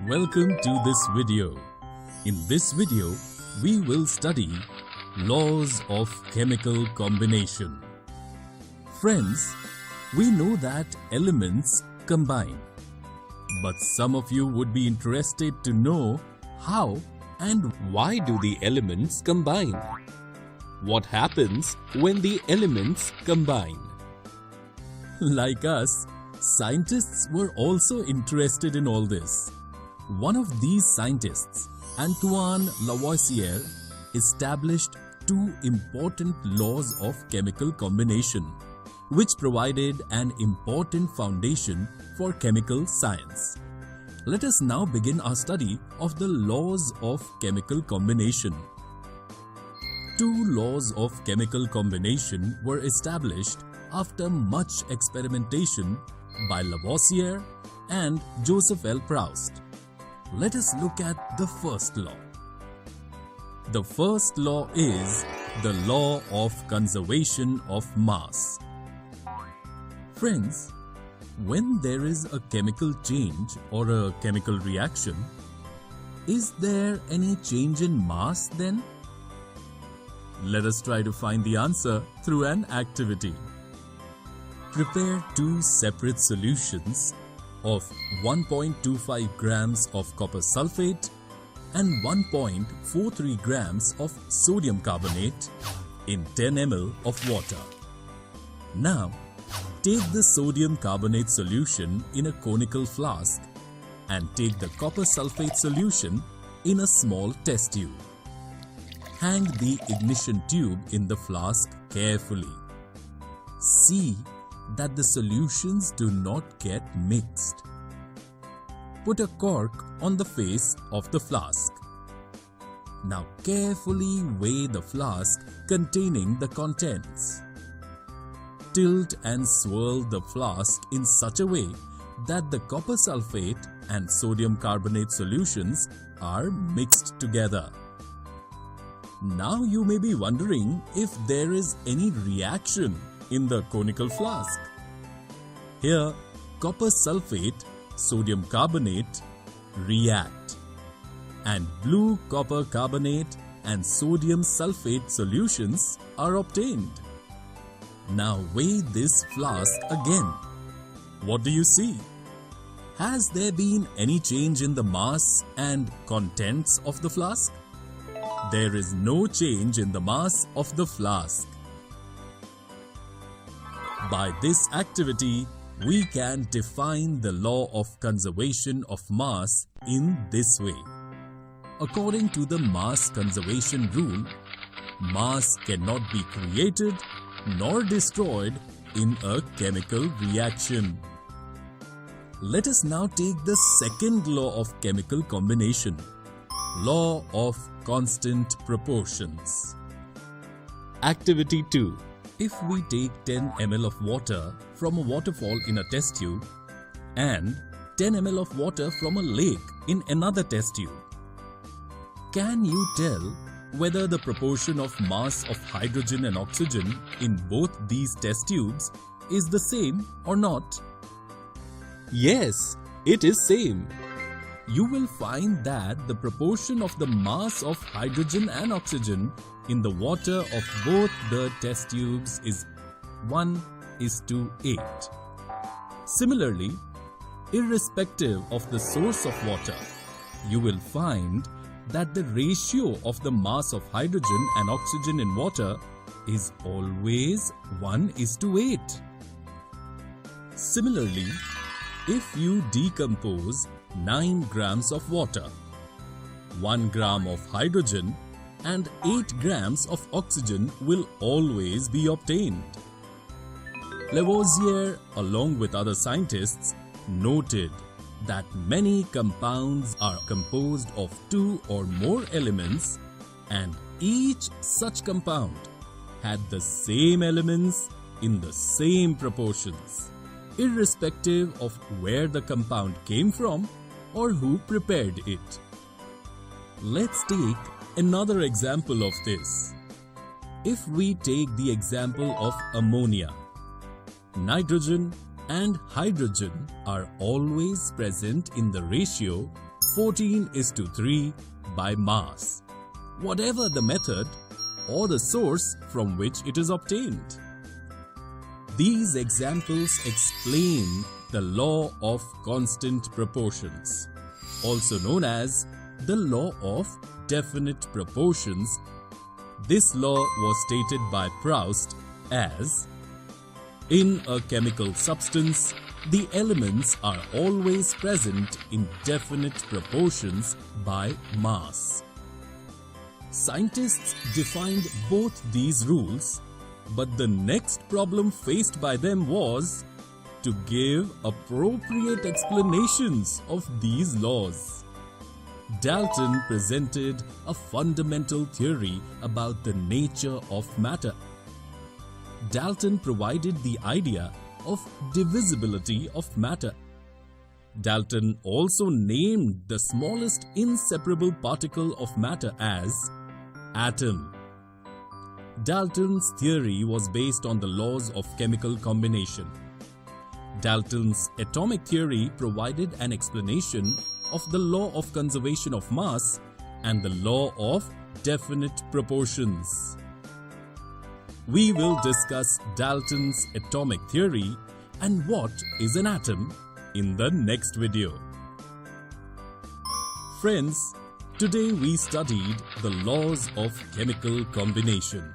Welcome to this video. In this video, we will study laws of chemical combination. Friends, we know that elements combine. But some of you would be interested to know how and why do the elements combine? What happens when the elements combine? Like us, scientists were also interested in all this. One of these scientists, Antoine Lavoisier, established two important laws of chemical combination, which provided an important foundation for chemical science. Let us now begin our study of the laws of chemical combination. Two laws of chemical combination were established after much experimentation by Lavoisier and Joseph L. Proust. Let us look at the first law. The first law is the law of conservation of mass. Friends, when there is a chemical change or a chemical reaction, is there any change in mass then? Let us try to find the answer through an activity. Prepare two separate solutions of 1.25 grams of copper sulfate and 1.43 grams of sodium carbonate in 10 ml of water. Now, take the sodium carbonate solution in a conical flask and take the copper sulfate solution in a small test tube. Hang the ignition tube in the flask carefully. See that the solutions do not get mixed. Put a cork on the face of the flask. Now carefully weigh the flask containing the contents. Tilt and swirl the flask in such a way that the copper sulfate and sodium carbonate solutions are mixed together. Now you may be wondering if there is any reaction in the conical flask. Here, copper sulfate, sodium carbonate react, and blue copper carbonate and sodium sulfate solutions are obtained. Now weigh this flask again. What do you see? Has there been any change in the mass and contents of the flask? There is no change in the mass of the flask. By this activity, we can define the law of conservation of mass in this way. According to the mass conservation rule, mass cannot be created nor destroyed in a chemical reaction. Let us now take the second law of chemical combination, law of constant proportions. Activity 2. If we take 10 ml of water from a waterfall in a test tube and 10 ml of water from a lake in another test tube, can you tell whether the proportion of mass of hydrogen and oxygen in both these test tubes is the same or not? Yes, it is same. You will find that the proportion of the mass of hydrogen and oxygen in the water of both the test tubes is 1:8. Similarly, irrespective of the source of water, you will find that the ratio of the mass of hydrogen and oxygen in water is always 1:8. Similarly, if you decompose 9 grams of water, 1 gram of hydrogen and 8 grams of oxygen will always be obtained. Lavoisier, along with other scientists, noted that many compounds are composed of 2 or more elements, and each such compound had the same elements in the same proportions, irrespective of where the compound came from or who prepared it. Let's take another example of this. If we take the example of ammonia, nitrogen and hydrogen are always present in the ratio 14:3 by mass, whatever the method or the source from which it is obtained. These examples explain the law of constant proportions, also known as the law of definite proportions. This law was stated by Proust as, in a chemical substance, the elements are always present in definite proportions by mass. Scientists defined both these rules, but the next problem faced by them was to give appropriate explanations of these laws. Dalton presented a fundamental theory about the nature of matter. Dalton provided the idea of divisibility of matter. Dalton also named the smallest inseparable particle of matter as atom. Dalton's theory was based on the laws of chemical combination. Dalton's atomic theory provided an explanation of the law of conservation of mass and the law of definite proportions. We will discuss Dalton's atomic theory and what is an atom in the next video. Friends, today we studied the laws of chemical combination.